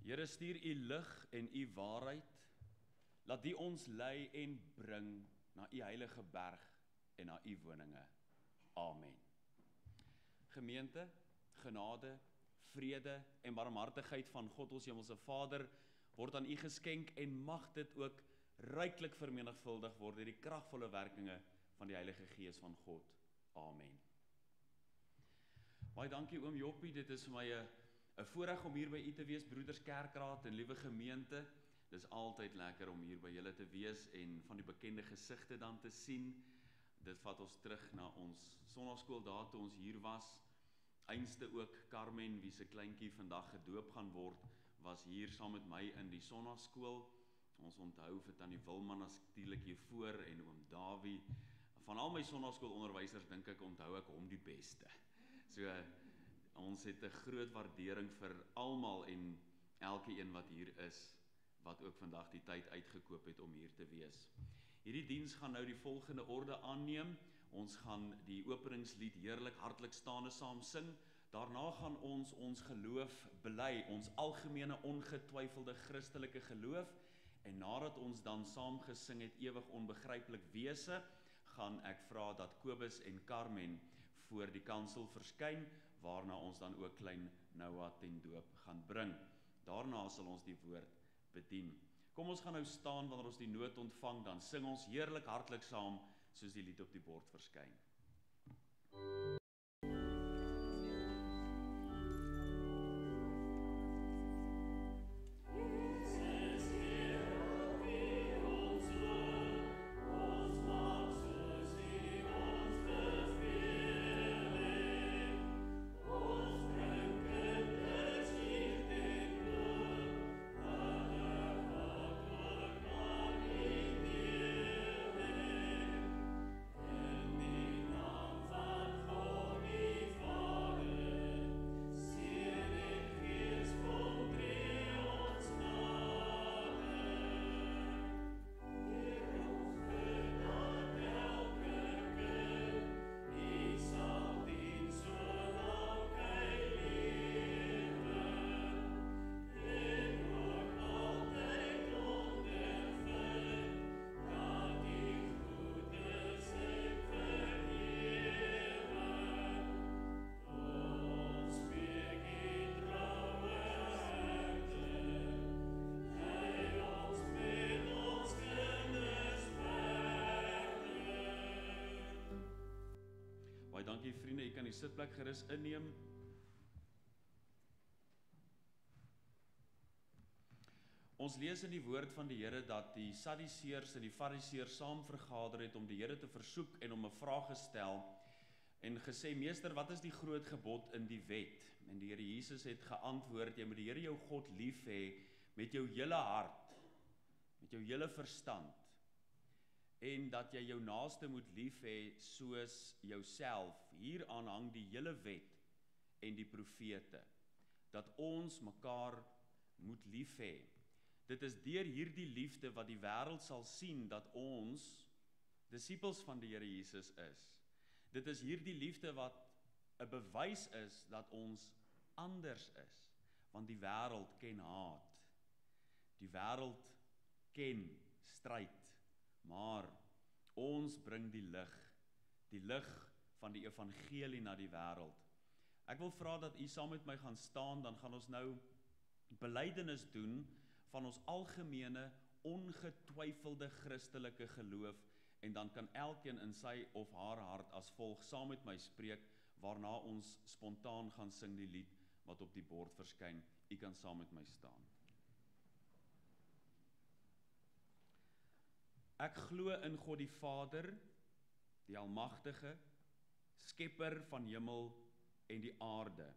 Here, stuur u lig en u waarheid, laat die ons lei en bring na u heilige berg en na u woninge. Amen. Gemeente, genade, vrede en barmhartigheid van God ons hemelse Vader word aan u geskenk en mag dit ook ryklik vermenigvuldig word deur die kragvolle werkinge van die Heilige Gees van God. Amen. Baie dankie oom Joppie, dit is vir my 'n voorreg om hier by u te wees, broeders Kerkraad en liewe gemeente. Dis altyd lekker om hier by julle te wees en van die bekende gesigte dan te sien. Dit vat ons terug na ons sonnaskool daar toe ons hier was. Einste ook Carmen, wie se kleintjie vandag gedoop gaan word, was hier saam met my in die sonnaskool. Ons onthou vir tannie Wilman natuurlik hier voor en oom Dawie. Van al my sonnaskoolonderwysers dink ek onthou ek hom die beste. So ons het 'n groot waardering vir almal en elke een wat hier is, wat ook vandag die tyd uitgekoop het om hier te wees. Hierdie diens gaan nou die volgende orde aanneem. Ons gaan die openingslied Heerlik hartlik staande saam sing. Daarna gaan ons geloof bely, ons algemene ongetwyfelde Christelike geloof. En nadat ons dan saam gesing het ewig onbegryplik wese, gaan ek vra dat Kobus en Carmen voor die kansel verskyn, waarna ons dan ook klein Noah ten doop gaan bring. Daarna sal ons die woord bedien. Kom ons gaan nou staan wanneer ons die noot ontvang, dan sing ons heerlik hartlik saam, soos die lied op die bord verskyn. Dankie vriende, jy kan die sitplek gerus inneem. Ons lees in die woord van die Here dat die Sadduseërs en die Fariseërs saam vergader het om die Here te versoek en om 'n vraag gestel en gesê, meester, wat is die groot gebod in die wet? En die Here Jesus het geantwoord, jy moet die Here jou God lief hê met jou hele hart, met jou hele verstand, en dat jy jou naaste moet lief hê soos jouself. Hieraan hang die hele wet en die profete, dat ons mekaar moet lief hê. Dit is deur hierdie liefde wat die wêreld sal sien dat ons disippels van die Here Jesus is. Dit is hierdie liefde wat 'n bewys is dat ons anders is, want die wêreld ken haat. Die wêreld ken stryd. Maar ons bring die lig van die evangelie na die wêreld. Ek wil vra dat u saam met my gaan staan, dan gaan ons nou belydenis doen van ons algemene, ongetwyfelde Christelike geloof, en dan kan elkeen in sy of haar hart as volg saam met my spreek, waarna ons spontaan gaan sing die lied wat op die bord verskyn. U kan saam met my staan. Ek glo in God die Vader, die Almagtige, Skepper van hemel en die aarde,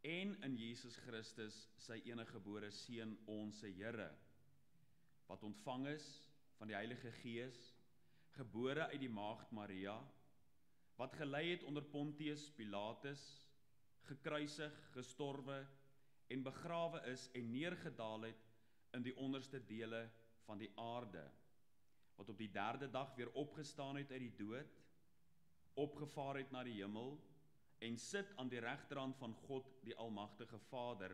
en in Jesus Christus, sy eniggebore Seun, ons Here, wat ontvang is van die Heilige Gees, gebore uit die maagd Maria, wat gelei het onder Pontius Pilatus, gekruisig, gestorwe en begrawe is en neergedaal het in die onderste dele van die aarde, wat op die 3de dag weer opgestaan het uit die dood, opgevaar het na die hemel, en sit aan die regterhand van God die Almagtige Vader,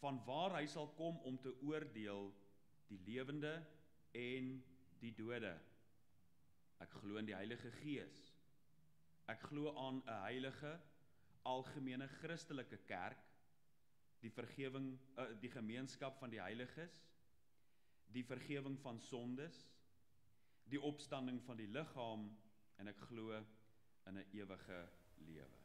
van waar hy sal kom om te oordeel die lewende en die dode. Ek glo in die Heilige Gees. Ek glo aan 'n heilige, algemene Christelike kerk, die gemeenskap van die heiliges, die vergewing van sondes, die opstanding van die liggaam, en ek glo in 'n ewige lewe.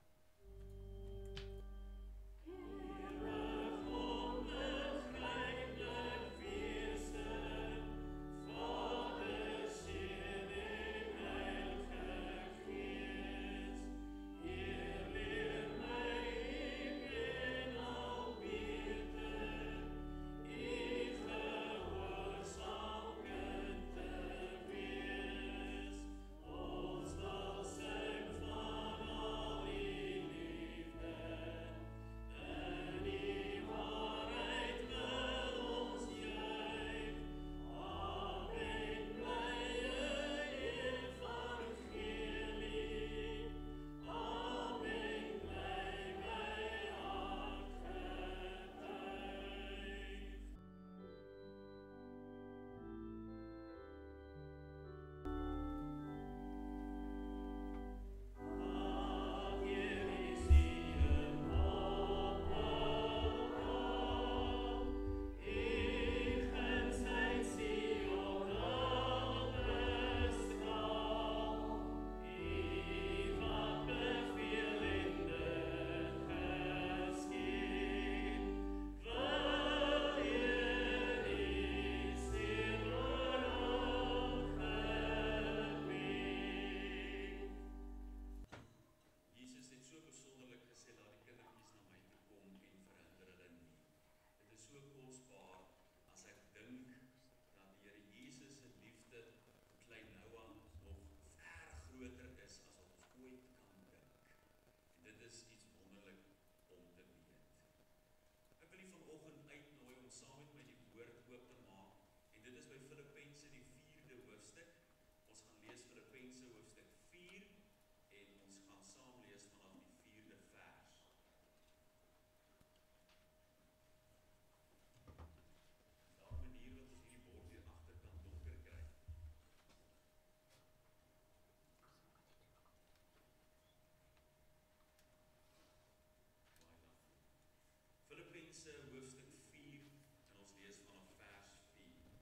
Filippense hoofstuk 4 en ons lees vanaf vers 4.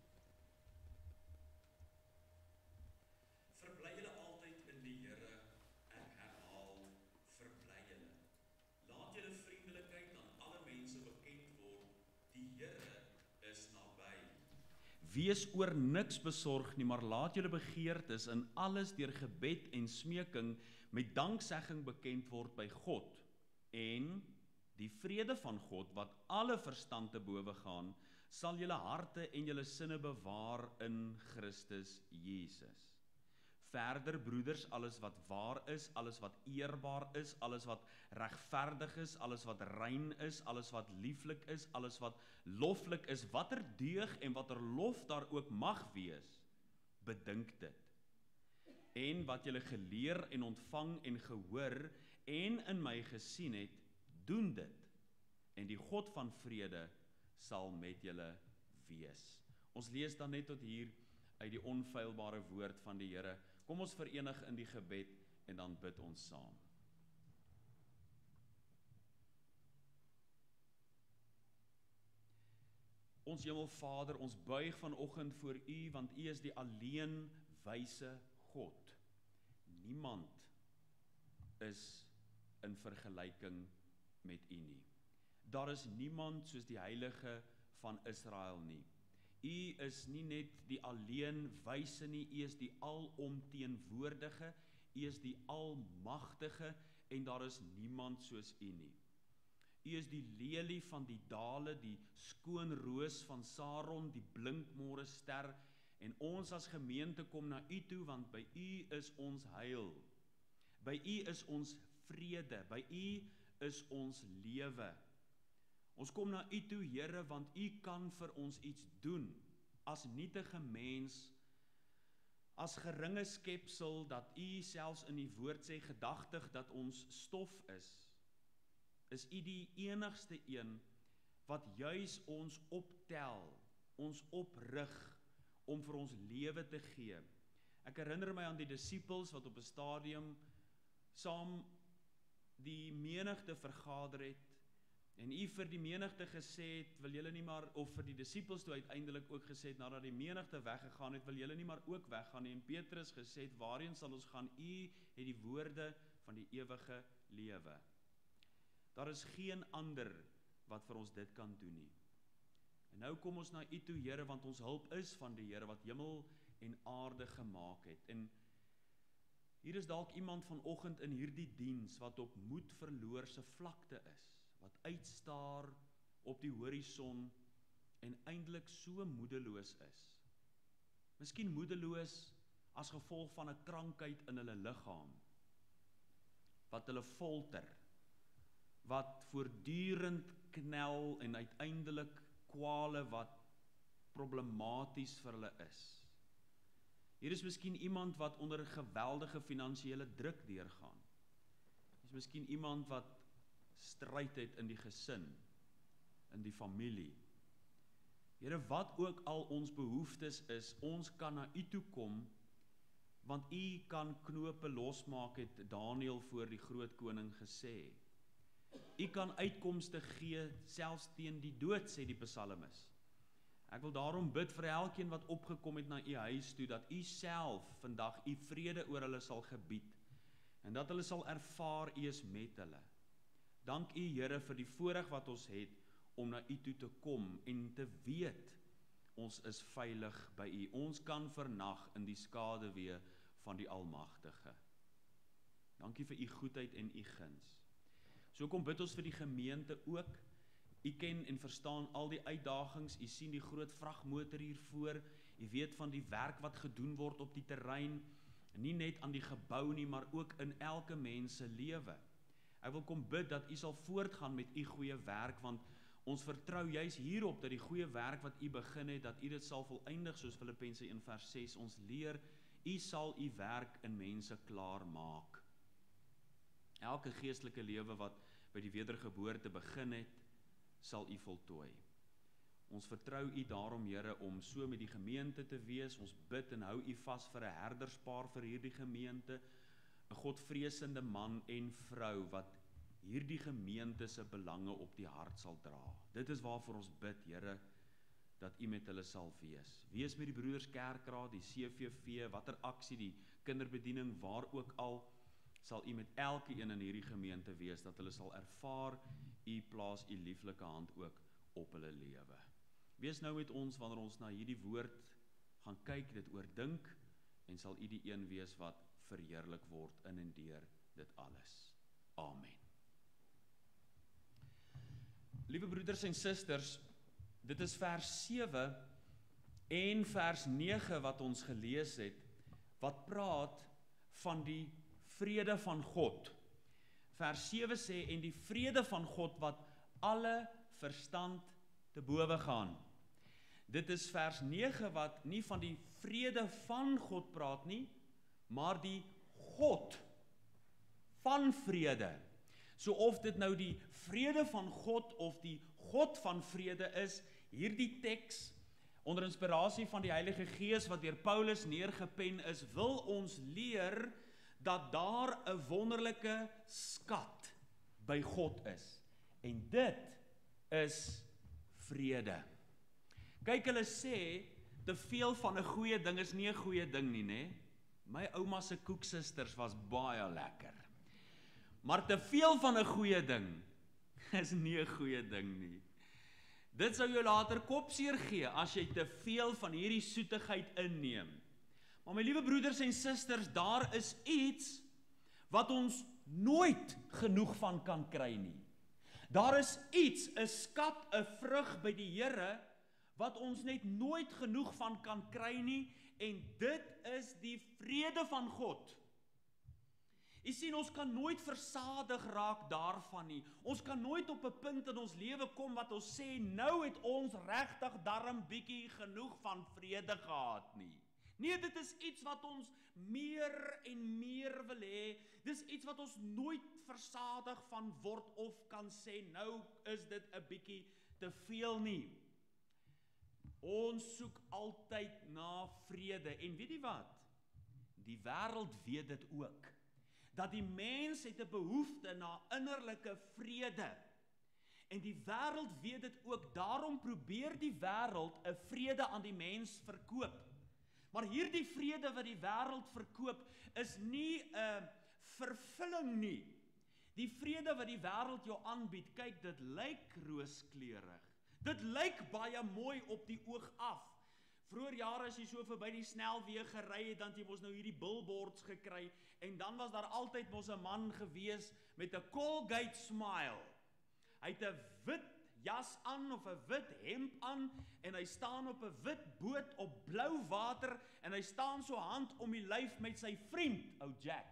Verbly julle altyd in die Here, ek herhaal, verbly julle. Laat julle vriendelikheid aan alle mense bekend word, die Here is naby. Wees oor niks besorg nie, maar laat julle begeertes in alles deur gebed en smeking met danksegging bekend word by God, en die vrede van God, wat alle verstand te bowe gaan, sal julle harte en julle sinne bewaar in Christus Jesus. Verder, broeders, alles wat waar is, alles wat eerbaar is, alles wat regverdig is, alles wat rein is, alles wat lieflik is, alles wat loflik is, watter deug en watter lof daar ook mag wees, bedink dit. En wat julle geleer en ontvang en gehoor en in my gesien het, doen dit, en die God van vrede sal met julle wees. Ons lees dan net tot hier uit die onfeilbare woord van die Here. Kom ons verenig in die gebed en dan bid ons saam. Ons Hemelvader, ons buig vanoggend voor U, want U is die alleen wyse God. Niemand is in vergelyking met U nie. Daar is niemand soos die Heilige van Israel nie. U is nie net die alleen wyse nie, U is die alomteenwoordige, U is die almagtige, en daar is niemand soos U nie. U is die lelie van die dale, die skoon roos van Saron, die blinkmôre ster, en ons as gemeente kom na U toe, want by U is ons heil. By U is ons vrede, by U is ons lewe. Ons kom na U toe, Here, want U kan vir ons iets doen, as nietige mens, as geringe skepsel, dat U selfs in die woord sê, gedagtig dat ons stof is U die enigste een, wat juis ons optel, ons oprig, om vir ons lewe te gee. Ek herinner my aan die disippels wat op 'n stadium saam die menigte vergader het, en U vir die menigte gesê het, wil julle nie maar, of vir die disippels toe uiteindelik ook gesê het, nadat die menigte weggegaan het, wil julle nie maar ook weggaan nie, en Petrus gesê het, waarheen sal ons gaan? U het die woorde van die ewige lewe. Daar is geen ander wat vir ons dit kan doen nie. En nou kom ons na U toe, Here, want ons hulp is van die Here wat hemel en aarde gemaak het. En hier is dalk iemand vanoggend in hierdie diens wat op moedverloorse vlakte is, wat uitstaar op die horison en eintlik so moedeloos is. Miskien moedeloos as gevolg van 'n krankheid in hulle liggaam, wat hulle folter, wat voortdurend knel en uiteindelik kwale wat problematies vir hulle is. Hier is miskien iemand wat onder 'n geweldige finansiële druk deurgaan. Hier is miskien iemand wat stryd het in die gesin, in die familie. Here, wat ook al ons behoeftes is, ons kan na U toe kom, want U kan knope losmaak, het Daniël voor die groot koning gesê. U kan uitkomste gee, selfs teen die dood, sê die psalmis. Ek wil daarom bid vir elkeen wat opgekom het na U huis toe, dat U self vandag U vrede oor hulle sal gebied, en dat hulle sal ervaar U is met hulle. Dank U, Here, vir die voorreg wat ons het, om na U toe te kom, en te weet, ons is veilig by U. Ons kan vernag in die skaduwee van die Almagtige. Dankie vir U goedheid en U guns. So kom bid ons vir die gemeente ook. U ken en verstaan al die uitdagings, U sien die groot vragmotor hiervoor, U weet van die werk wat gedoen word op die terrein, nie net aan die gebou nie, maar ook in elke mens se lewe. Ek wil kom bid dat U sal voortgaan met U goeie werk, want ons vertrou juis hierop, dat die goeie werk wat U begin het, dat U dit sal voleindig, soos Filippense 1:6 ons leer, U sal U werk in mense klaar maak. Elke geestelike lewe wat by die wedergeboorte begin het, sal U voltooi. Ons vertrou U daarom, Here, om so met die gemeente te wees. Ons bid en hou U vas vir 'n herderspaar vir hierdie gemeente, 'n godvreesende man en vrou wat hierdie gemeente se belange op die hart sal dra. Dit is waarvoor ons bid, Here, dat U met hulle sal wees. Wees met die broeders Kerkraad, die CVV, watter aksie, die kinderbediening, waar ook al, sal U met elke een in hierdie gemeente wees, dat hulle sal ervaar, U plaas U lieflike hand ook op hulle lewe. Wees nou met ons wanneer ons na hierdie woord gaan kyk, dit oordink, en sal U die een wees wat verheerlik word in en deur dit alles. Amen. Liewe broeders en susters, dit is vers 7 en vers 9 wat ons gelees het, wat praat van die vrede van God. Vers 7 sê, en die vrede van God wat alle verstand te bowe gaan. Dit is vers 9 wat nie van die vrede van God praat nie, maar die God van vrede. So of dit nou die vrede van God of die God van vrede is, hierdie teks onder inspirasie van die Heilige Gees wat deur Paulus neergepen is, wil ons leer dat daar 'n wonderlike skat by God is. En dit is vrede. Kyk, hulle sê, te veel van 'n goeie ding is nie 'n goeie ding nie, né? My ouma se koeksusters was baie lekker. Maar te veel van 'n goeie ding is nie 'n goeie ding nie. Dit sou jou later kopseer gee as jy te veel van hierdie soetigheid inneem. Maar my liewe broeders en susters, daar is iets wat ons nooit genoeg van kan kry nie. Daar is iets, 'n skat, 'n vrug by die Here, wat ons net nooit genoeg van kan kry nie, en dit is die vrede van God. Jy sien, ons kan nooit versadig raak daarvan nie. Ons kan nooit op 'n punt in ons lewe kom wat ons sê, nou het ons regtig darm bietjie genoeg van vrede gehad nie. Nee, dit is iets wat ons meer en meer wil hê. Dis iets wat ons nooit versadig van word of kan sê, nou is dit 'n bietjie te veel nie. Ons soek altyd na vrede, en weet jy wat? Die wêreld weet dit ook, dat die mens het 'n behoefte na innerlike vrede, en die wêreld weet dit ook, daarom probeer die wêreld 'n vrede aan die mens verkoop. Maar hierdie vrede wat die wêreld verkoop, is nie 'n vervulling nie. Die vrede wat die wêreld jou aanbied, kyk, dit lyk rooskleurig. Dit lyk baie mooi op die oog af. Vroeger jare as jy so verby die snelweë gery het, dan het jy mos nou hierdie billboards gekry, en dan was daar altyd mos 'n man gewees met 'n Colgate smile. Hy het 'n wit jas aan of 'n wit hemp aan, en hy staan op 'n wit boot op blou water, en hy staan so hand om die lyf met sy vriend, ou Jack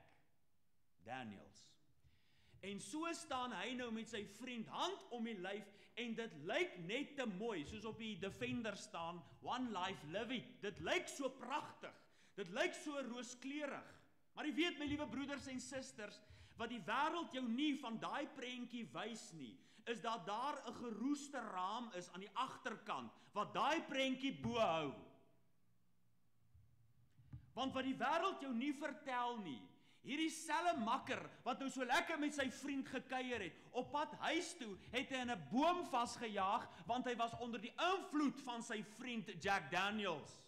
Daniels. En so staan hy nou met sy vriend hand om die lyf, en dit lyk net te mooi, soos op die Defender staan, One Life Live It. Dit lyk so pragtig, dit lyk so rooskleurig. Maar jy weet, my liewe broeders en susters, wat die wêreld jou nie van daai prentjie wys nie, is dat daar 'n geroeste raam is aan die agterkant, wat daai prentjie bo hou. Want wat die wêreld jou nie vertel nie, hierdie selfe makker, wat nou so lekker met sy vriend gekuier het, op pad huis toe, het hy in 'n boom vasgejaag, want hy was onder die invloed van sy vriend Jack Daniels.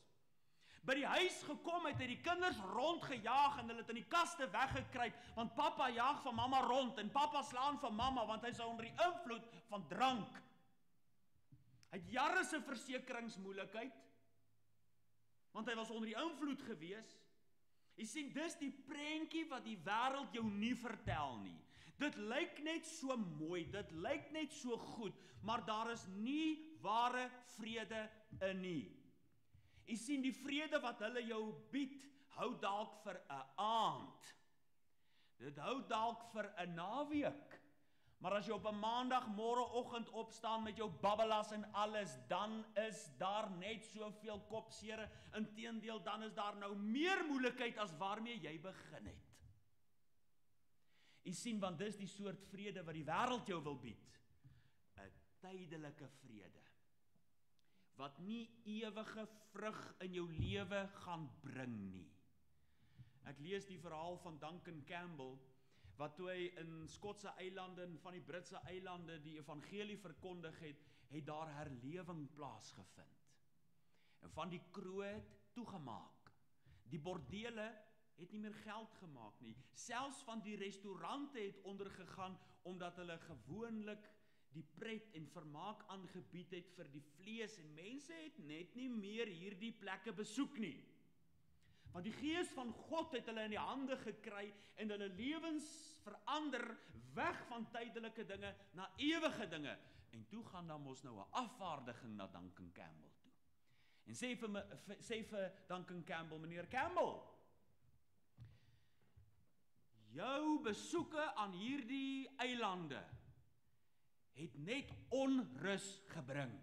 By die huis gekom het hy die kinders rondgejaag, en hulle het in die kaste weggekruip, want papa jaag van mamma rond, en papa slaan van mamma, want hy is onder die invloed van drank. Hy het jare se versekeringsmoeilikheid, want hy was onder die invloed gewees. Jy sien, dis die prentjie wat die wêreld jou nie vertel nie. Dit lyk net so mooi, dit lyk net so goed, maar daar is nie ware vrede in nie. Jy sien, die vrede wat hulle jou bied, hou dalk vir 'n aand. Dit hou dalk vir 'n naweek. Maar as jy op 'n maandagmôreoggend opstaan met jou babbelas en alles, dan is daar net soveel kopseere. Inteendeel, dan is daar nou meer moeilikheid as waarmee jy begin het. Jy sien, want dis die soort vrede wat die wêreld jou wil bied. 'n Tydelike vrede, wat nie ewige vrug in jou lewe gaan bring nie. Ek lees die verhaal van Duncan Campbell, wat toe hy in Skotse eilande en van die Britse eilande die evangelie verkondig het, het daar herlewing plaasgevind. En van die kroë het toegemaak. Die bordele het nie meer geld gemaak nie. Selfs van die restaurante het ondergegaan, omdat hulle gewoonlik die pret en vermaak aangebied het vir die vlees, en mense het net nie meer hierdie plekke besoek nie. Want die Gees van God het hulle in die hande gekry, en hulle lewens verander, weg van tydelike dinge na ewige dinge. En toe gaan dan mos nou 'n afvaardiging na Duncan Campbell toe. En sê vir Duncan Campbell, meneer Campbell, jou besoeke aan hierdie eilande het net onrus gebring.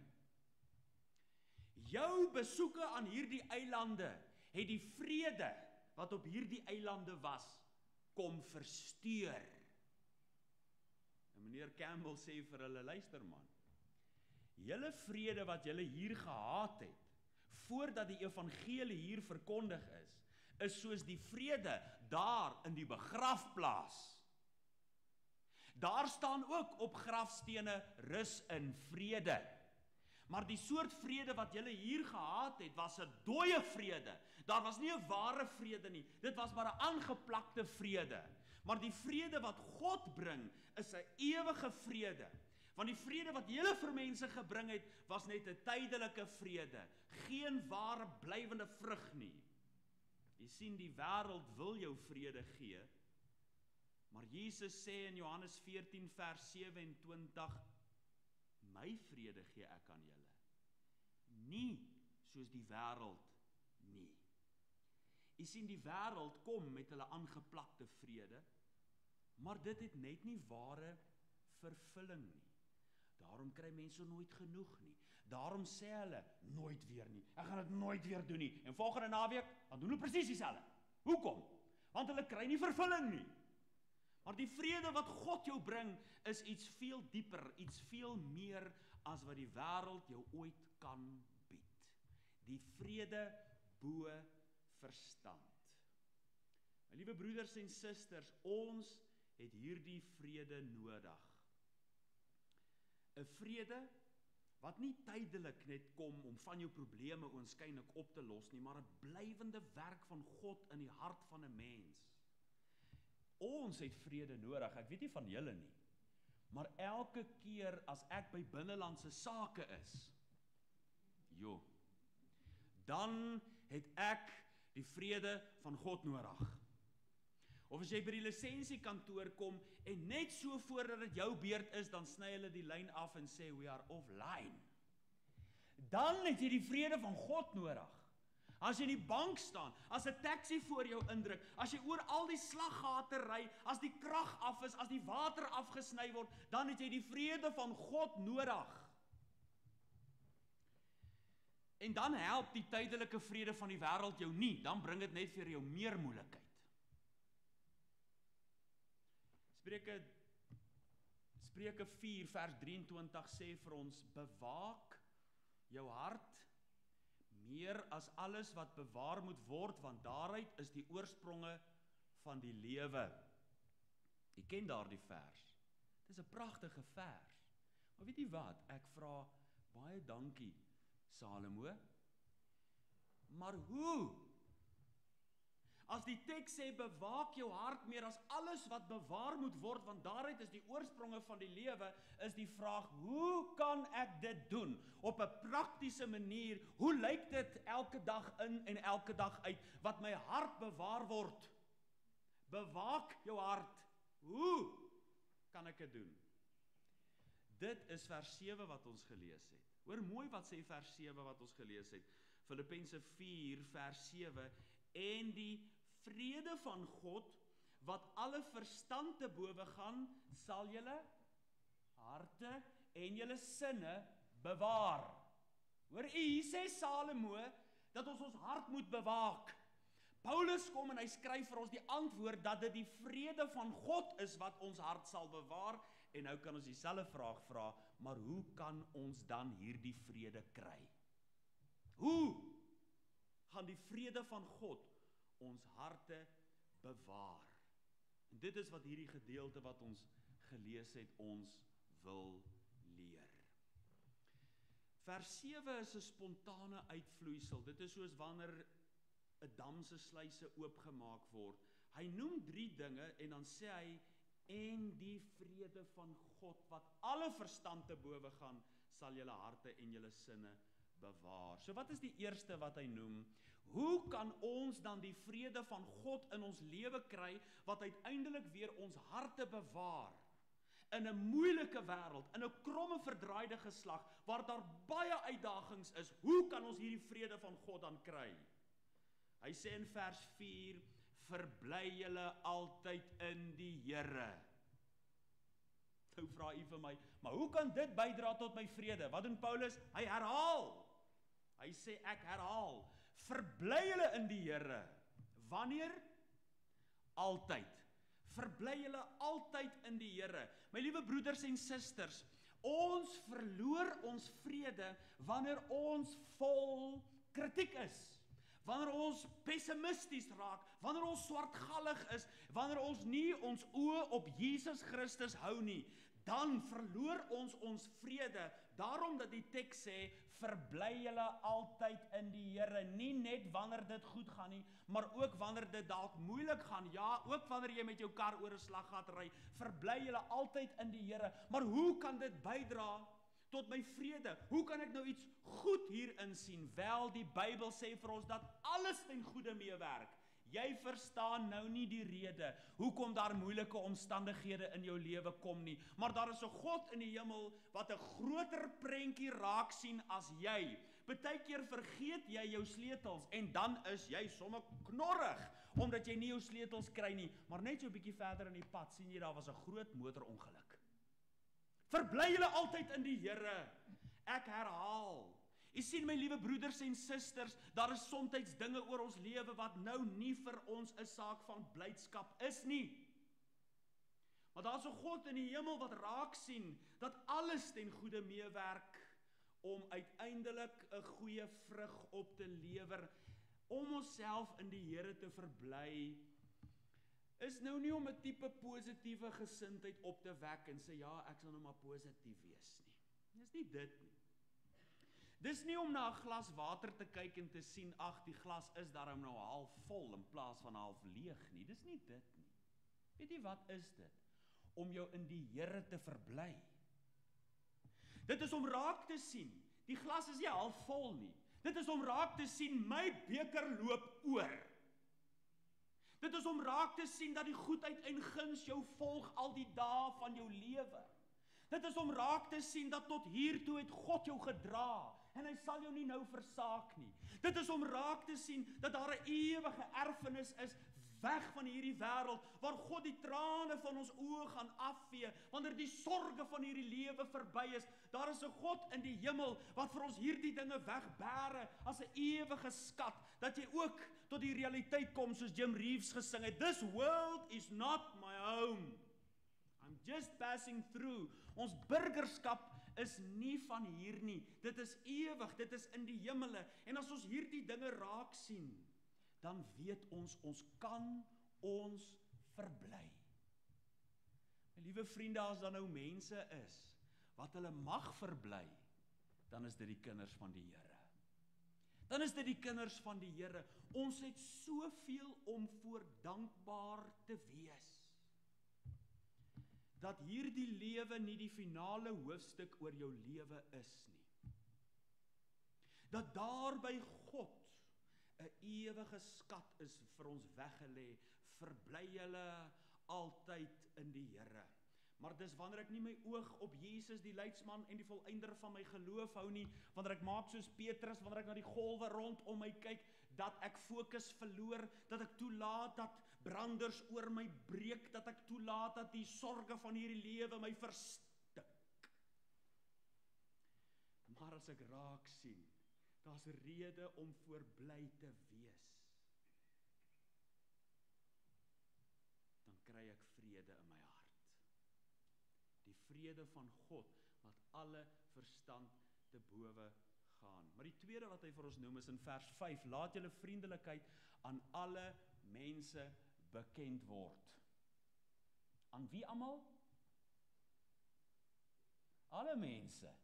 Jou besoeke aan hierdie eilande het die vrede wat op hierdie eilande was, kom versteur. En meneer Campbell sê vir hulle, luister man, julle vrede wat julle hier gehad het, voordat die evangelie hier verkondig is soos die vrede daar in die begrafplaas. Daar staan ook op grafstene rus in vrede. Maar die soort vrede wat julle hier gehad het, was 'n dooie vrede. Daar was nie 'n ware vrede nie. Dit was maar 'n aangeplakte vrede. Maar die vrede wat God bring, is 'n ewige vrede. Want die vrede wat julle vir mense gebring het, was net 'n tydelike vrede. Geen ware blywende vrug nie. Jy sien, die wêreld wil jou vrede gee, maar Jesus sê in Johannes 14 vers 27, my vrede gee ek aan julle, nie soos die wêreld nie. Jy sien, die wêreld kom met hulle aangeplakte vrede, maar dit het net nie ware vervulling nie. Daarom kry mense nooit genoeg nie. Daarom sê hulle, nooit weer nie, ek gaan dit nooit weer doen nie, en volgende naweek, dan doen hulle presies dieselfde. Hoekom? Want hulle kry nie vervulling nie. Maar die vrede wat God jou bring, is iets veel dieper, iets veel meer as wat die wêreld jou ooit kan bied. Die vrede bo verstand. My liewe broeders en susters, ons het hierdie vrede nodig. 'n Vrede wat nie tydelik net kom om van jou probleme oënskynlik op te los nie, maar 'n blywende werk van God in die hart van 'n mens. Ons het vrede nodig, ek weet nie van julle nie, maar elke keer as ek by binnelandse sake is, dan het ek die vrede van God nodig. Of as jy by die lisensiekantoor kom en net so voordat dit jou beurt is, dan sny hulle die lyn af en sê, we are offline. Dan het jy die vrede van God nodig. As jy in die bank staan, as 'n taxi voor jou indruk, as jy oor al die slaggate ry, as die krag af is, as die water afgesny word, dan het jy die vrede van God nodig. En dan help die tydelike vrede van die wêreld jou nie, dan bring dit net vir jou meer moeilikheid. Spreuke 4 vers 23 sê vir ons, bewaak jou hart meer as alles wat bewaar moet word, want daaruit is die oorspronge van die lewe. Jy ken daardie vers. Dit is 'n pragtige vers. Maar weet jy wat? Ek vra baie dankie, Salomo. Maar hoe? As die teks sê, bewaak jou hart meer as alles wat bewaar moet word, want daaruit is die oorspronge van die lewe, is die vraag, hoe kan ek dit doen? Op 'n praktiese manier, hoe lyk dit elke dag in en elke dag uit, wat my hart bewaar word? Bewaak jou hart. Hoe kan ek dit doen? Dit is vers 7 wat ons gelees het. Hoor mooi wat sê vers 7 wat ons gelees het. Filippense 4 vers 7, en die vrede van God, wat alle verstand te bowe gaan, sal julle harte en julle sinne bewaar. Hoor hier sê Salomo, dat ons hart moet bewaak. Paulus kom en hy skryf vir ons die antwoord, dat dit die vrede van God is, wat ons hart sal bewaar, en nou kan ons dieselfde vraag vra, maar hoe kan ons dan hierdie vrede kry? Hoe gaan die vrede van God ons harte bewaar? En dit is wat hierdie gedeelte wat ons gelees het, ons wil leer. Vers 7 is 'n spontane uitvloeisel. Dit is soos wanneer 'n dam se sluise oopgemaak word. Hy noem 3 dinge en dan sê hy, en die vrede van God, wat alle verstand te bowe gaan, sal julle harte en julle sinne bewaar. So wat is die eerste wat hy noem? Hoe kan ons dan die vrede van God in ons lewe kry, wat uiteindelik weer ons harte bewaar? In 'n moeilike wêreld, in 'n kromme verdraaide geslag, waar daar baie uitdagings is, hoe kan ons hierdie vrede van God dan kry? Hy sê in vers 4, verbly julle altyd in die Here. Nou vra u vir my, maar hoe kan dit bydra tot my vrede? Wat doen Paulus? Hy herhaal. Hy sê, ek herhaal, verbly julle in die Here. Wanneer? Altyd. Verbly julle altyd in die Here. My liewe broeders en susters, ons verloor ons vrede wanneer ons vol kritiek is. Wanneer ons pessimisties raak, wanneer ons swartgallig is, wanneer ons nie ons oë op Jesus Christus hou nie, dan verloor ons vrede. Daarom dat die teks sê, verbly julle altyd in die Here, nie net wanneer dit goed gaan nie, maar ook wanneer dit dalk moeilik gaan, ja, ook wanneer jy met jou kar oor 'n slaggat ry, verbly julle altyd in die Here. Maar hoe kan dit bydra tot my vrede? Hoe kan ek nou iets goed hierin sien? Wel, die Bybel sê vir ons dat alles ten goeie meewerk. Jy verstaan nou nie die rede hoekom daar moeilike omstandighede in jou lewe kom nie, maar daar is 'n God in die hemel wat 'n groter prentjie raak sien as jy. Partykeer vergeet jy jou sleutels en dan is jy sommer knorrig omdat jy nie jou sleutels kry nie, maar net so 'n bietjie verder in die pad sien jy daar was 'n groot motorongeluk. Verbly julle altyd in die Here. Ek herhaal. U sien my liewe broeders en susters, daar is soms dinge oor ons lewe wat nou nie vir ons 'n saak van blydskap is nie. Maar daar's 'n God in die hemel wat raak sien, dat alles ten goeie meewerk, om uiteindelik 'n goeie vrug op te lewer, om onsself in die Here te verbly, is nou nie om 'n tipe positiewe gesindheid op te wek en sê, ja, ek sal nou maar positief wees nie. Dis nie dit nie. Dis nie om na 'n glas water te kyk en te sien, ag, die glas is daarom nou half vol in plaas van half leeg nie. Dis nie dit nie. Weet jy wat is dit? Om jou in die Here te verbly. Dit is om raak te sien, die glas is nie half vol nie. Dit is om raak te sien, my beker loop oor. Dit is om raak te sien dat die goedheid en guns jou volg al die dae van jou lewe. Dit is om raak te sien dat tot hiertoe het God jou gedra en hy sal jou nie nou versaak nie. Dit is om raak te sien dat daar 'n ewige erfenis is weg van hierdie wêreld waar God die trane van ons oë gaan afvee wanneer die sorge van hierdie lewe verby is. Daar is 'n God in die hemel wat vir ons hierdie dinge wegbære as 'n ewige skat, dat jy ook tot die realiteit kom soos Jim Reeves gesing het. This world is not my home. I'm just passing through. Ons burgerskap is nie van hier nie. Dit is ewig, dit is in die hemele. En as ons hierdie dinge raak sien, dan weet ons kan ons verbly. My liewe vriende, as daar nou mense is wat hulle mag verbly, dan is dit die kinders van die Here. Dan is dit die kinders van die Here. Ons het soveel om voor dankbaar te wees. Dat hierdie lewe nie die finale hoofstuk oor jou lewe is nie. Dat daar by God 'n ewige skat is vir ons weggelê, verbly julle altyd in die Here. Maar dis wanneer ek nie my oog op Jesus, die leidsman en die volëinder van my geloof hou nie, wanneer ek maak soos Petrus, wanneer ek na die golwe rondom my kyk, dat ek fokus verloor, dat ek toelaat dat branders oor my breek, dat ek toelaat dat die sorge van hierdie lewe my verstik. Maar as ek raak sien, daar's 'n rede om voorbly te wees, dan kry ek vrede in my hart. Die vrede van God wat alle verstand te bowe gaan. Maar die tweede wat hy vir ons noem is in vers 5, laat julle vriendelikheid aan alle mense bekend word. Aan wie almal? Alle mense.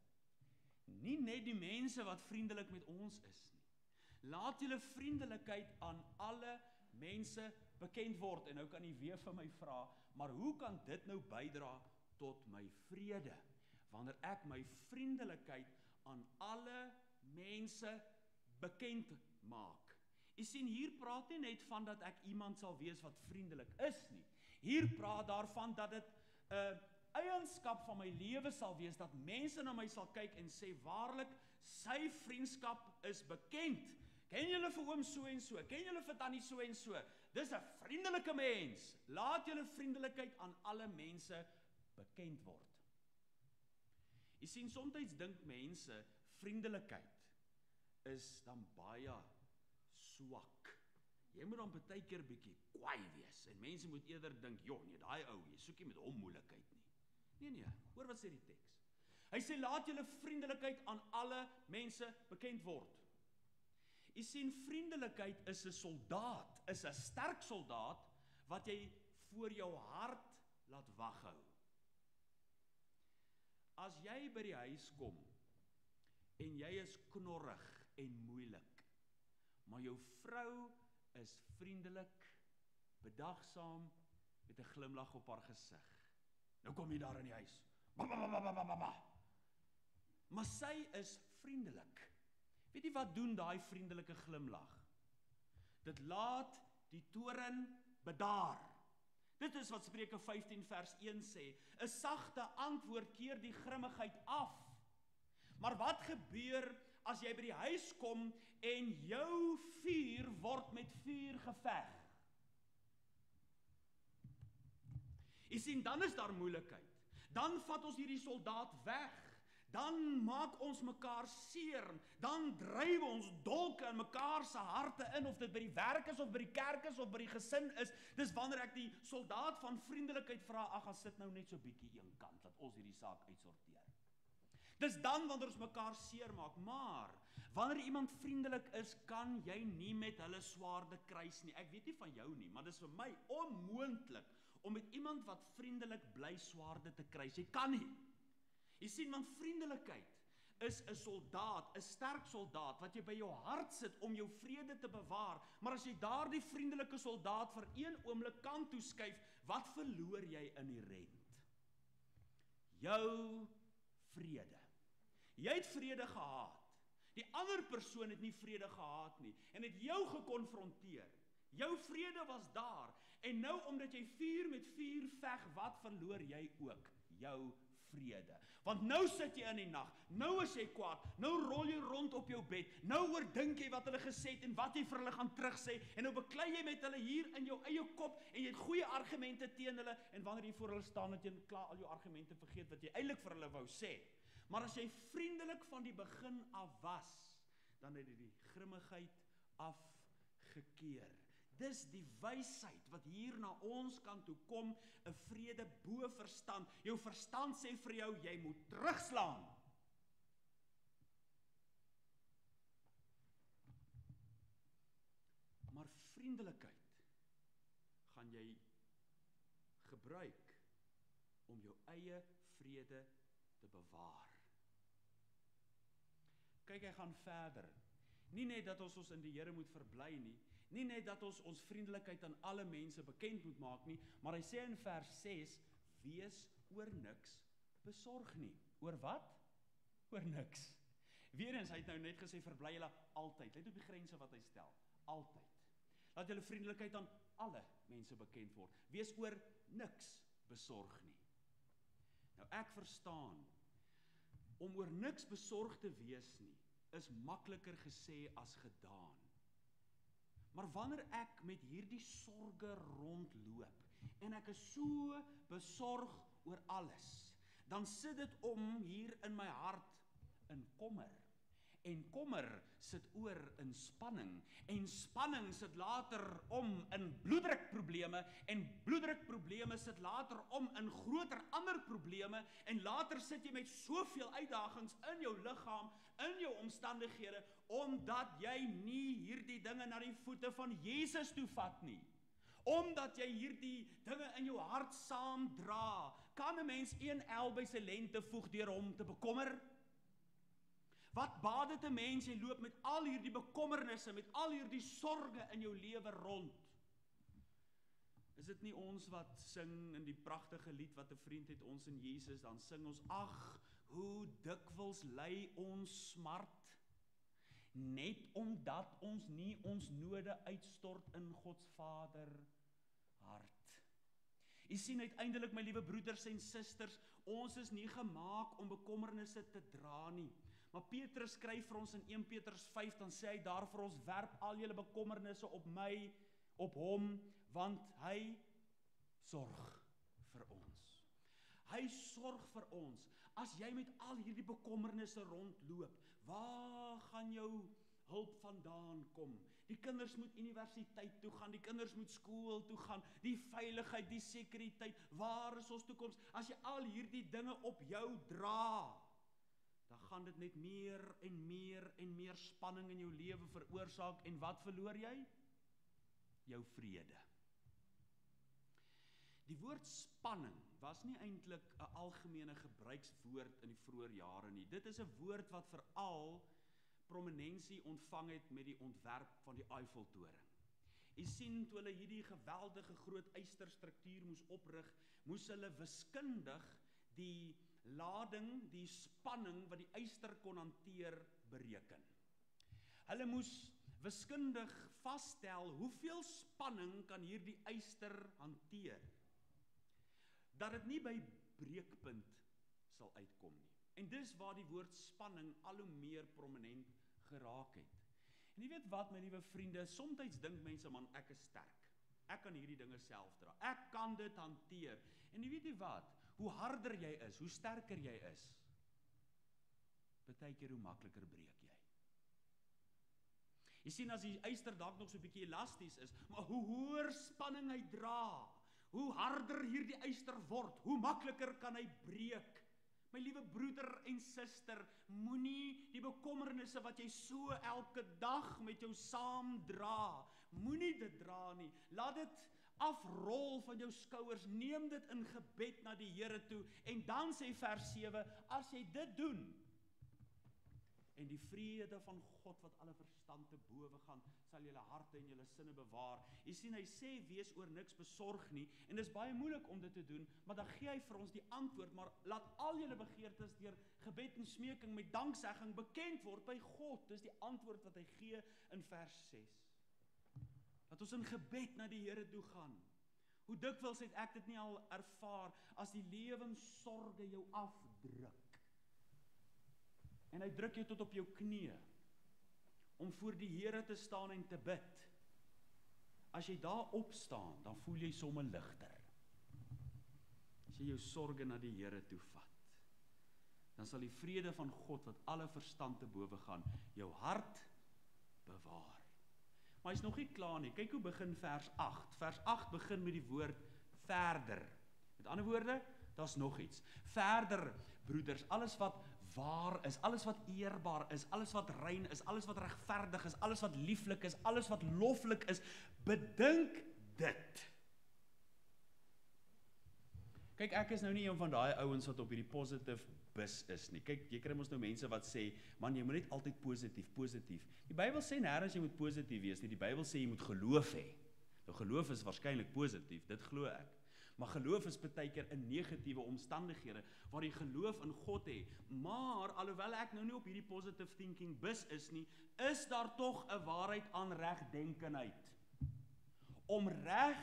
Nie net die mense wat vriendelik met ons is nie. Laat julle vriendelikheid aan alle mense bekend word. En nou kan jy weer vir my vra, maar hoe kan dit nou bydra tot my vrede? Wanneer ek my vriendelikheid aan alle mense bekend maak. Jy sien, hier praat nie net van dat ek iemand sal wees wat vriendelik is nie. Hier praat daarvan dat dit 'n eienskap van my lewe sal wees, dat mense na my sal kyk en sê, waarlik, sy vriendskap is bekend. Ken julle vir oom so en so? Ken julle vir tannie so en so? Dis 'n vriendelike mens. Laat julle vriendelikheid aan alle mense bekend word. Jy sien, soms dink mense, vriendelikheid is dan baie swak. Jy moet dan baie keer bietjie kwaai wees, en mense moet eerder dink, joh, nee, daai ou, jy soek nie met hom moeilikheid nie. Nee, hoor wat sê die teks. Hy sê, laat julle vriendelikheid aan alle mense bekend word. Jy sien, vriendelikheid is 'n soldaat, is 'n sterk soldaat, wat jy voor jou hart laat waghou. As jy by die huis kom, en jy is knorrig en moeilik, maar jou vrou is vriendelik, bedagsaam, met 'n glimlag op haar gesig. Nou kom jy daar in die huis, maar sy is vriendelik. Weet jy wat doen daai vriendelike glimlag? Dit laat die toorn bedaar. Dit is wat Spreuke 15 vers 1 sê, 'n sagte antwoord keer die grimmigheid af. Maar wat gebeur as jy by die huis kom en jou vuur word met vuur geveg? Jy sien, dan is daar moeilikheid. Dan vat ons hierdie soldaat weg. dan maak ons mekaar seer, dan dryf ons dolke in mekaar se harte in, of dit by die werk is, of by die kerk is, of by die gesin is. Dis wanneer ek die soldaat van vriendelikheid vra, ag, gaan sit nou net so bietjie een kant, laat ons hierdie saak uitsorteer. Dis dan wanneer ons mekaar seer maak, maar wanneer iemand vriendelik is, kan jy nie met hulle swaarde kruis nie. Ek weet nie van jou nie, maar dis vir my onmoontlik om met iemand wat vriendelik bly swaarde te kruis. Jy kan nie. Jy sien, want vriendelikheid is 'n soldaat, 'n sterk soldaat, wat jy by jou hart sit om jou vrede te bewaar, maar as jy daardie vriendelike soldaat vir een oomblik kant toe skuif, wat verloor jy in die rent? Jou vrede. Jy het vrede gehad. Die ander persoon het nie vrede gehad nie, en het jou gekonfronteer. Jou vrede was daar, en nou omdat jy vuur met vuur veg, wat verloor jy ook? Jou vrede. Want nou sit jy in die nag, nou is jy kwaad, nou rol jy rond op jou bed, nou oordink jy wat hulle gesê het en wat jy vir hulle gaan terugsê, en nou beklei jy met hulle hier in jou eie kop, en jy het goeie argumente teen hulle, en wanneer jy voor hulle staan, het jy klaar al jou argumente vergeet wat jy eintlik vir hulle wou sê. Maar as jy vriendelik van die begin af was, dan het jy die grimmigheid afgekeer. Dis die wysheid wat hier na ons kant toe kom, 'n vrede bo verstand. Jou verstand sê vir jou, jy moet terugslaan. Maar vriendelikheid gaan jy gebruik om jou eie vrede te bewaar. Kyk, hy gaan verder. Nie net dat ons in die Here moet verbly nie, nie net dat ons vriendelikheid aan alle mense bekend moet maak nie, maar hy sê in vers 6, wees oor niks besorg nie. Oor wat? Oor niks. Weerens, hy het nou net gesê, verbly julle altyd. Let op die grense wat hy stel. Altyd. Laat julle vriendelikheid aan alle mense bekend word. Wees oor niks besorg nie. Nou ek verstaan, om oor niks besorg te wees nie, is makliker gesê as gedaan. Maar wanneer ek met hierdie sorge rondloop, en ek is so besorg oor alles, dan sit dit om hier in my hart in kommer. En kommer sit oor in spanning, en spanning sit later om in bloeddrukprobleme, en bloeddrukprobleme sit later om in groter ander probleme, en later sit jy met soveel uitdagings in jou liggaam, in jou omstandighede, omdat jy nie hierdie dinge na die voete van Jesus toe vat nie. Omdat jy hierdie dinge in jou hart saamdra, kan 'n mens een el by sy lente voeg deur hom te bekommer? Wat baat dit 'n mens, jy loop met al hierdie bekommernisse, met al hierdie sorge in jou lewe rond? Is dit nie ons wat sing in die pragtige lied wat 'n vriend het ons in Jesus, dan sing ons, ag, hoe dikwels ly ons smart, net omdat ons nie ons node uitstort in God se Vader hart. U sien uiteindelik, my liewe broeders en susters, ons is nie gemaak om bekommernisse te dra nie. Maar Petrus skryf vir ons in 1 Petrus 5, dan sê hy daar vir ons, werp al julle bekommernisse op my, op hom, want hy sorg vir ons. Hy sorg vir ons. As jy met al hierdie bekommernisse rondloop, waar gaan jou hulp vandaan kom? Die kinders moet universiteit toe gaan, die kinders moet skool toe gaan, die veiligheid, die sekuriteit, waar is ons toekoms? As jy al hierdie dinge op jou dra, dan gaan dit net meer en meer en meer spanning in jou lewe veroorsaak, en wat verloor jy? Jou vrede. Die woord spanning was nie eintlik 'n algemene gebruikswoord in die vroeë jare nie. Dit is 'n woord wat veral prominensie ontvang het met die ontwerp van die Eiffeltoring. Jy sien, toe hulle hierdie geweldige groot ysterstruktuur moes oprig, moes hulle wiskundig die lading, die spanning wat die yster kon hanteer, bereken. Hulle moes wiskundig vasstel hoeveel spanning kan hierdie yster hanteer, dat dit nie by breekpunt sal uitkom nie. En dis waar die woord spanning al hoe meer prominent geraak het. En jy weet wat, my liewe vriende, soms dink mense, man, ek is sterk. Ek kan hierdie dinge self dra. Ek kan dit hanteer. En jy weet nie wat, hoe harder jy is, hoe sterker jy is, Partykeer hoe makliker breek jy. Jy sien as die yster dalk nog so 'n bietjie elasties is, maar hoe hoër spanning hy dra, hoe harder hierdie yster word, hoe makliker kan hy breek. My liewe broeder en suster, moenie die bekommernisse wat jy so elke dag met jou saam dra, moenie dit dra nie. Laat dit afrol van jou skouers, neem dit in gebed na die Here toe, en dan sê vers 7, as jy dit doen, en die vrede van God wat alle verstand te bowe gaan, sal julle harte en julle sinne bewaar. Jy sien, hy sê, wees oor niks besorg nie, en dis baie moeilik om dit te doen, maar dan gee hy vir ons die antwoord, maar laat al julle begeertes deur gebed en smeking met danksegging bekend word by God. Dis die antwoord wat hy gee in vers 6. Dat ons in gebed na die Here toe gaan. Hoe dikwels het ek dit nie al ervaar, as die lewenssorge jou afdruk, en hy druk jou tot op jou knieë, om voor die Here te staan en te bid. As jy daar opstaan, dan voel jy sommer ligter. As jy jou sorge na die Here toe vat, dan sal die vrede van God, wat alle verstand te bowe gaan, jou hart bewaar. Maar hy's nog nie klaar nie. Kyk hoe begin vers 8. Vers 8 begin met die woord verder. Met ander woorde, daar's nog iets. Verder, broeders, alles wat waar is, alles wat eerbaar is, alles wat rein is, alles wat regverdig is, alles wat lieflik is, alles wat loflik is, bedink dit. Kyk, ek is nou nie een van daai ouens wat op hierdie positive bus is nie. Kyk, jy kry mos nou mense wat sê, man, jy moet net altyd positief. Die Bybel sê nêrens jy moet positief wees nie. Die Bybel sê jy moet geloof hê. Nou geloof is waarskynlik positief, dit glo ek. Maar geloof is partykeer in negatiewe omstandighede, waar jy geloof in God het. Maar, alhoewel ek nou nie op hierdie positive thinking bus is nie, is daar tog 'n waarheid aan regdenkenheid. Om reg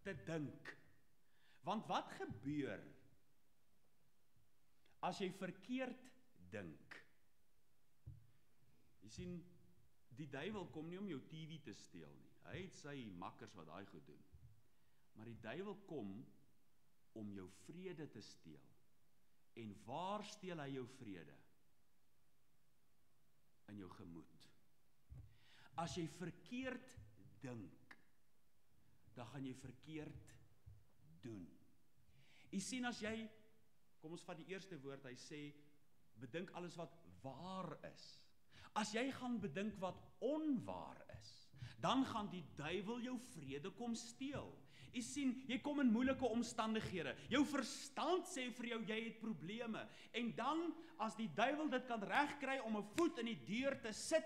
te dink. Want wat gebeur as jy verkeerd dink? Jy sien, die duiwel kom nie om jou TV te steel nie. Hy het sy makkers wat daai goed doen. Maar die duiwel kom om jou vrede te steel. En waar steel hy jou vrede? In jou gemoed. As jy verkeerd dink, dan gaan jy verkeerd doen. Jy sien, as jy, kom ons vat die eerste woord, hy sê, bedink alles wat waar is. As jy gaan bedink wat onwaar is, dan gaan die duiwel jou vrede kom steel. Jy sien, jy kom in moeilike omstandighede. Jou verstand sê vir jou, jy het probleme. En dan, as die duiwel dit kan regkry om 'n voet in die deur te sit,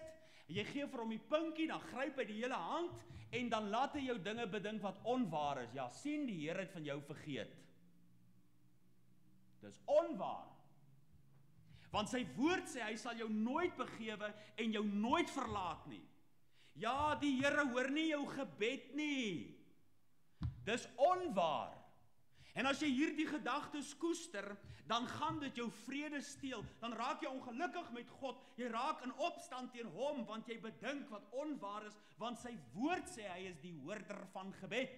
jy gee vir hom die pinkie, dan gryp hy die hele hand, en dan laat hy jou dinge bedink wat onwaar is. Ja, sien, die Here het van jou vergeet. Dis onwaar. Want sy woord sê, hy sal jou nooit begewe en jou nooit verlaat nie. Ja, die Here hoor nie jou gebed nie. Dis onwaar. En as jy hierdie gedagtes koester, dan gaan dit jou vrede steel. Dan raak jy ongelukkig met God. Jy raak in opstand teen hom, want jy bedink wat onwaar is, want sy woord sê hy is die hoorder van gebed.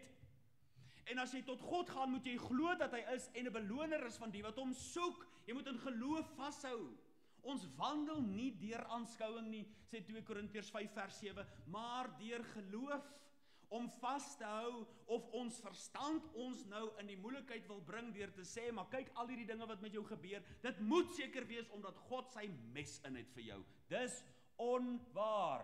En as jy tot God gaan, moet jy glo dat hy is en 'n beloner is van die wat hom soek. Jy moet in geloof vashou. Ons wandel nie deur aanskouing nie, sê 2 Korintiërs 5 vers 7, maar deur geloof. Om vas te hou of ons verstand ons nou in die moeilikheid wil bring deur te sê, maar kyk al hierdie dinge wat met jou gebeur, dit moet seker wees omdat God sy mes in het vir jou. Dis onwaar.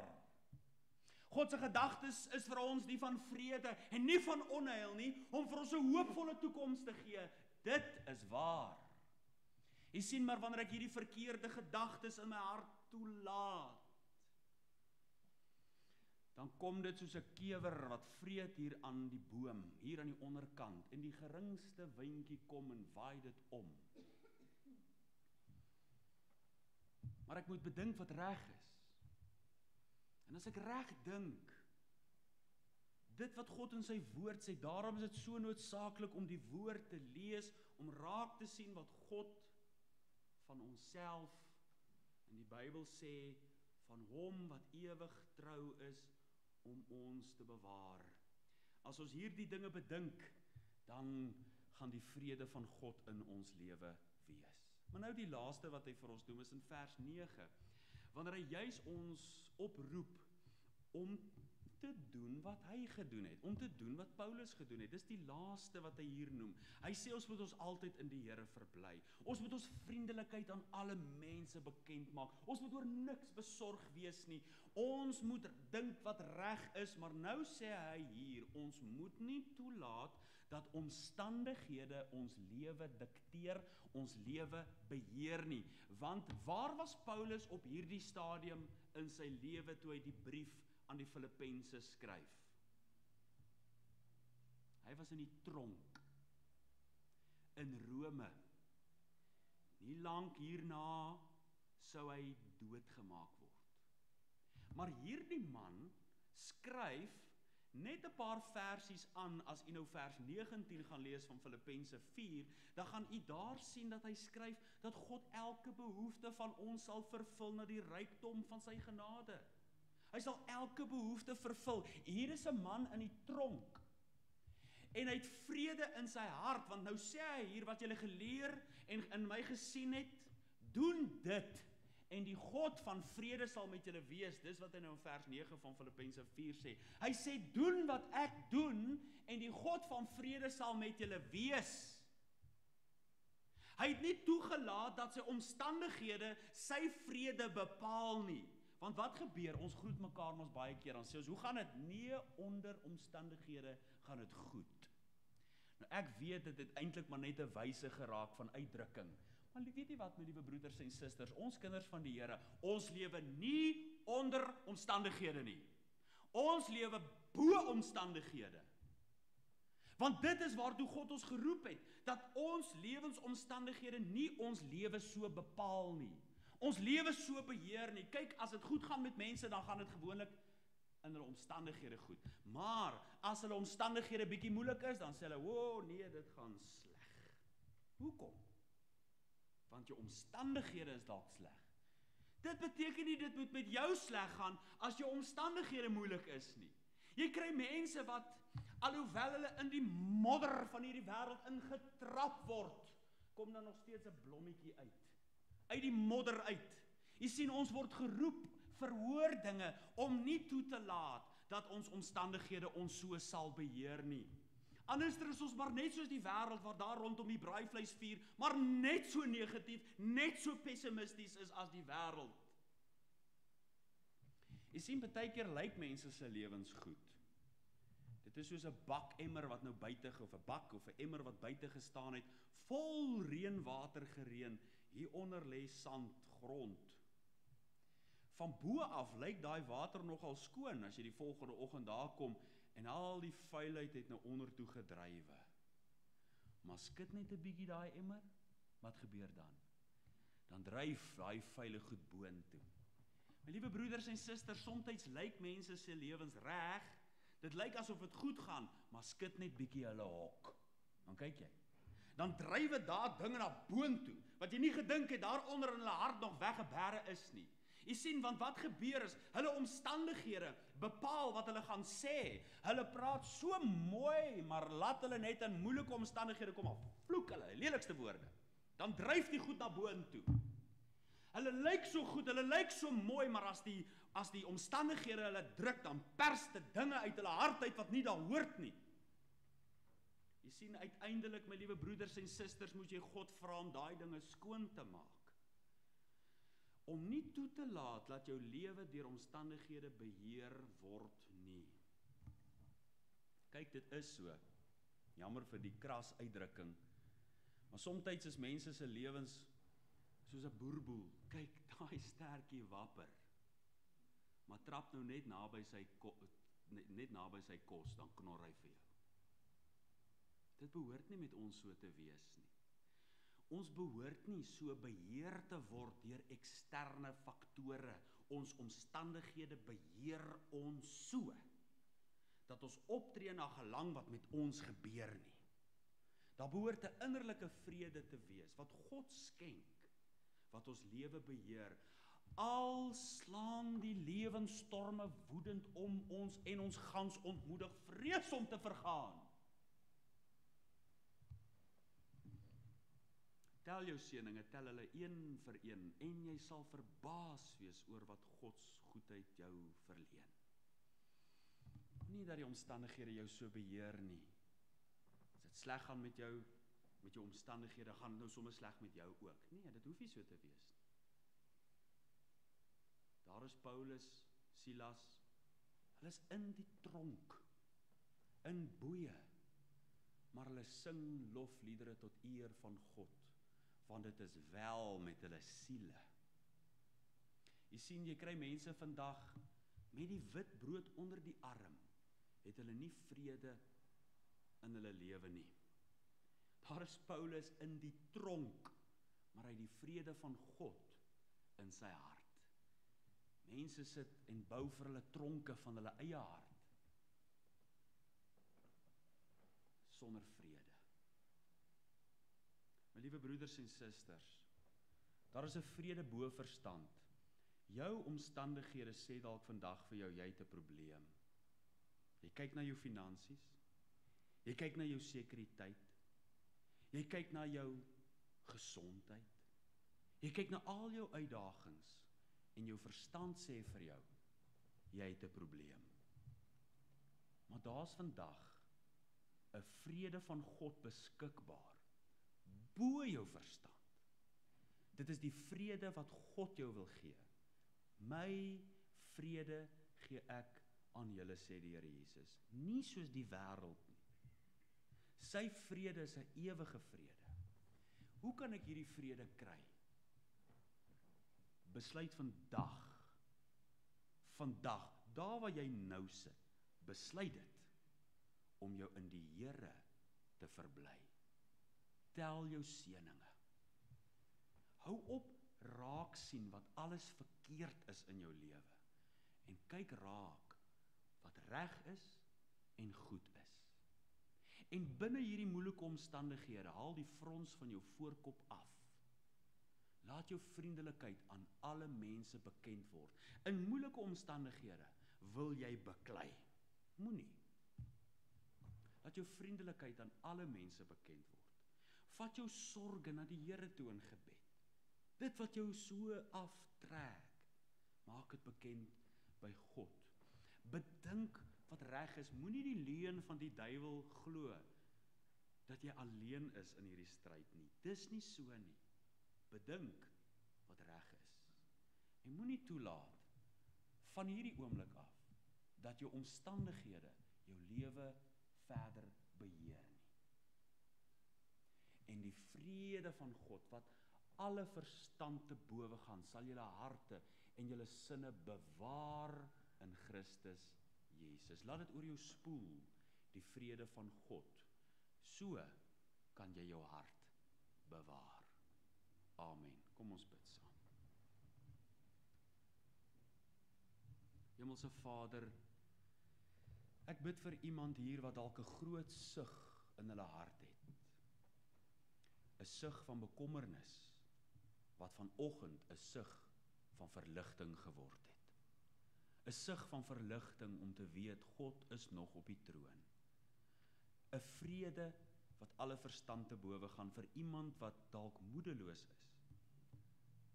God se gedagtes is vir ons die van vrede en nie van onheil nie, om vir ons 'n hoopvolle toekoms te gee. Dit is waar. Jy sien, maar wanneer ek hierdie verkeerde gedagtes in my hart toelaat, dan kom dit soos 'n kewer wat vreet hier aan die boom, hier aan die onderkant, en die geringste windjie kom en waai dit om. Maar ek moet bedink wat reg is. En as ek reg dink, dit wat God in sy woord sê, daarom is dit so noodsaaklik om die woord te lees, om raak te sien wat God van onsself in die Bybel sê, van hom wat ewig trou is, om ons te bewaar. As ons hierdie dinge bedink, dan gaan die vrede van God in ons lewe wees. Maar nou die laaste wat hy vir ons doen is in vers 9, wanneer hy juis ons oproep om te doen wat hy gedoen het, om te doen wat Paulus gedoen het. Dis die laaste wat hy hier noem. Hy sê ons moet ons altyd in die Here verbly. Ons moet ons vriendelikheid aan alle mense bekend maak. Ons moet oor niks besorg wees nie. Ons moet dink wat reg is, maar nou sê hy hier, ons moet nie toelaat dat omstandighede ons lewe dikteer, ons lewe beheer nie. Want waar was Paulus op hierdie stadium in sy lewe toe hy die brief aan die Filippense skryf? Hy was in die tronk in Rome. Nie lank hierna sou hy doodgemaak word. Maar hierdie man skryf net 'n paar versies aan. As u nou vers 19 gaan lees van Filippense 4, dan gaan u daar sien dat hy skryf dat God elke behoefte van ons sal vervul na die rykdom van sy genade. Hy sal elke behoefte vervul. Hier is 'n man in die tronk. En hy het vrede in sy hart, want nou sê hy hier wat julle geleer en in my gesien het, doen dit. En die God van vrede sal met julle wees. Dis wat hy nou in vers 9 van Filippense 4 sê. Hy sê, doen wat ek doen, en die God van vrede sal met julle wees. Hy het nie toegelaat dat sy omstandighede sy vrede bepaal nie. Want wat gebeur? Ons groet mekaar ons baie keer, dan sê ons, hoe gaan dit? Nee, onder omstandighede gaan dit goed. Nou ek weet, dit het eintlik maar net 'n wyse geraak van uitdrukking. Maar weet jy wat, my liewe broeders en susters, ons kinders van die Here, ons lewe nie onder omstandighede nie. Ons lewe bo omstandighede. Want dit is waartoe God ons geroep het, dat ons lewensomstandighede nie ons lewe so bepaal nie. Ons lewe so beheer nie. Kyk, as dit goed gaan met mense, dan gaan dit gewoonlik in hulle omstandighede goed. Maar as hulle omstandighede bietjie moeilik is, dan sê hulle, "Wow, nee, dit gaan sleg." Hoekom? Want jou omstandighede is dalk sleg. Dit beteken nie dit moet met jou sleg gaan as jou omstandighede moeilik is nie. Jy kry mense wat, alhoewel hulle in die modder van hierdie wêreld ingetrap word, kom dan nog steeds 'n blommetjie uit die modder uit. Jy sien, ons word geroep vir hoordinge om nie toe te laat dat ons omstandighede ons so sal beheer nie. Anders is ons maar net soos die wêreld wat daar rondom die braaivleisvuur, maar net so negatief, net so pessimisties is as die wêreld. Jy sien, baie keer lyk mense se lewens goed. Dit is soos 'n bakemmer wat nou buite, of 'n bak of 'n emmer wat buite gestaan het, vol reënwater gereën, hieronder lê sand, grond. Van bo af lyk daai water nogal skoon as jy die volgende oggend daar kom en al die vuilheid het nou onder toe gedrywe. Maar skud net 'n bietjie daai emmer, wat gebeur dan? Dan dryf daai vuile goed boontoe. My liewe broeders en susters, soms lyk mense se lewens reg. Dit lyk asof dit goed gaan, maar skud net bietjie hulle hok. Dan kyk jy. Dan drywe daar dinge na boontoe wat jy nie gedink het daaronder in hulle hart nog weggebêre is nie. Jy sien, want wat gebeur is, hulle omstandighede bepaal wat hulle gaan sê. Hulle praat so mooi, maar laat hulle net in moeilike omstandighede kom af. Vloek hulle, lelikste woorde. Dan dryf die goed na boontoe. Hulle lyk so goed, hulle lyk so mooi, maar as die omstandighede hulle druk, dan pers dit dinge uit hulle hart uit wat nie daar hoort nie. Jy sien, uiteindelik, my liewe broeders en susters, moet jy God vra om daai dinge skoon te maak. Om nie toe te laat dat jou lewe deur omstandighede beheer word nie. Kyk, dit is so. Jammer vir die kras uitdrukking. Maar soms is mense se lewens soos 'n boerboel. Kyk, daai stertjie wapper. Maar trap nou net naby sy kos, dan knor hy vir jou. Dit behoort nie met ons so te wees nie. Ons behoort nie so beheer te word deur eksterne faktore. Ons omstandighede beheer ons so, dat ons optree na gelang wat met ons gebeur nie. Daar behoort 'n innerlike vrede te wees, wat God skenk, wat ons lewe beheer. Al slaan die lewensstorme woedend om ons en ons gans ontmoedig vrees om te vergaan. Tel jou seëninge, tel hulle een vir een, en jy sal verbaas wees oor wat Gods goedheid jou verleen. Nie dat die omstandighede jou so beheer nie. As dit sleg gaan met jou omstandighede, gaan dit nou sommer sleg met jou ook. Nee, dit hoef nie so te wees nie. Daar is Paulus, Silas, hulle is in die tronk, in boeye, maar hulle sing lofliedere tot eer van God, want dit is wel met hulle siele. Jy sien, jy kry mense vandag, met die wit brood onder die arm, het hulle nie vrede in hulle lewe nie. Daar is Paulus in die tronk, maar hy het die vrede van God in sy hart. Mense sit en bou vir hulle tronke van hulle eie hart, sonder vrede. My liewe broeders en susters, daar is 'n vrede bo verstand. Jou omstandighede sê dalk vandag vir jou, jy het 'n probleem. Jy kyk na jou finansies, jy kyk na jou sekuriteit, jy kyk na jou gesondheid, jy kyk na al jou uitdagings, en jou verstand sê vir jou, jy het 'n probleem. Maar daar's vandag 'n vrede van God beskikbaar, bo jou verstand. Dit is die vrede wat God jou wil gee. My vrede gee ek aan julle, sê die Here Jesus. Nie soos die wêreld nie. Sy vrede is 'n ewige vrede. Hoe kan ek hierdie vrede kry? Besluit vandag, daar waar jy nou sit, besluit dit, om jou in die Here te verbly. Tel jou seëninge. Hou op raak sien wat alles verkeerd is in jou lewe, en kyk raak wat reg is en goed is. En binne hierdie moeilike omstandighede, haal die frons van jou voorkop af. Laat jou vriendelikheid aan alle mense bekend word. In moeilike omstandighede wil jy beklei. Moenie. Laat jou vriendelikheid aan alle mense bekend word. Vat jou sorge na die Here toe in gebed. Dit wat jou so aftrek, maak dit bekend by God. Bedink wat reg is. Moenie die leuen van die duiwel glo, dat jy alleen is in hierdie stryd nie. Dis nie so nie. Bedink wat reg is. En moenie toelaat van hierdie oomblik af dat jou omstandighede jou lewe verder beheer nie. En die vrede van God wat alle verstand te bowe gaan, sal julle harte en julle sinne bewaar in Christus Jesus. Laat dit oor jou spoel, die vrede van God. So kan jy jou hart bewaar. Amen. Kom ons bid saam. Hemelse Vader, ek bid vir iemand hier wat dalk 'n groot sug in hulle hart het. 'n Sug van bekommernis, wat vanoggend 'n sug van verligting geword het. 'n Sug van verligting om te weet God is nog op die troon. 'n Vrede wat alle verstand te bowe gaan vir iemand wat dalk moedeloos is.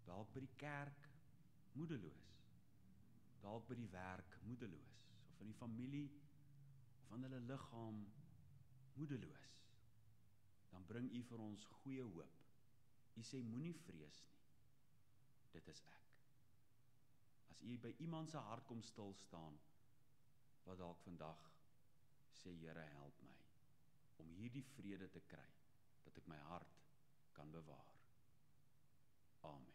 Dalk by die kerk moedeloos. Dalk by die werk moedeloos. Of in die familie of in hulle liggaam moedeloos. Dan bring U vir ons goeie hoop. U sê moenie vrees nie. Dit is ek. As U by iemand se hart kom stil staan, wat dalk vandag sê Here help my om hierdie vrede te kry, dat ek my hart kan bewaar. Amen.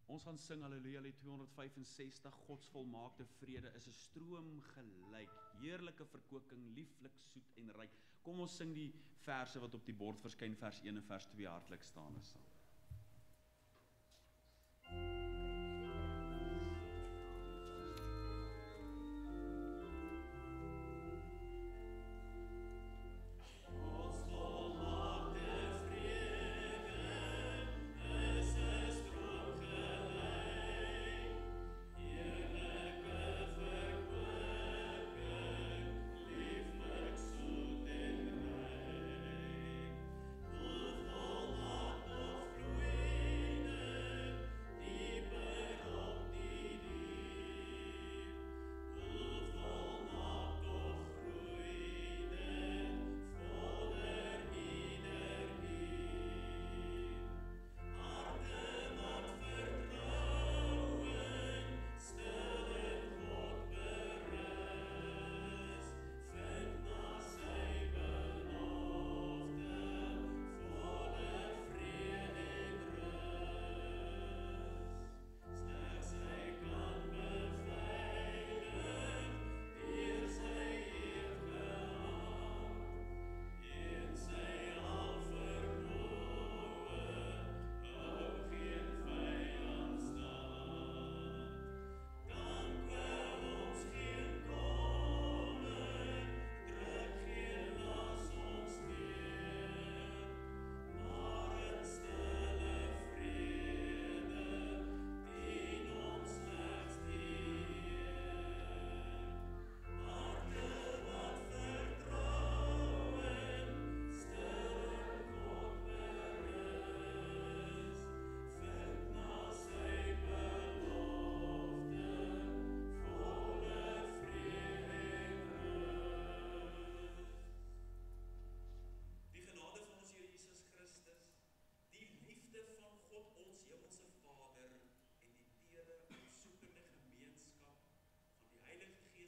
Ons gaan sing Halleluja, 265, Gods volmaakte vrede is 'n stroom gelyk, heerlike verkoking, lieflik, soet en ryk. Kom ons sing die verse wat op die bord verskyn, vers 1 en vers 2 hartlik staan is saam. Lieflik,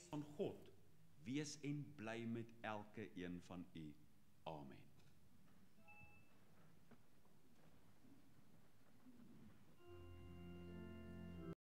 van God wees en bly met elke een van u. Amen.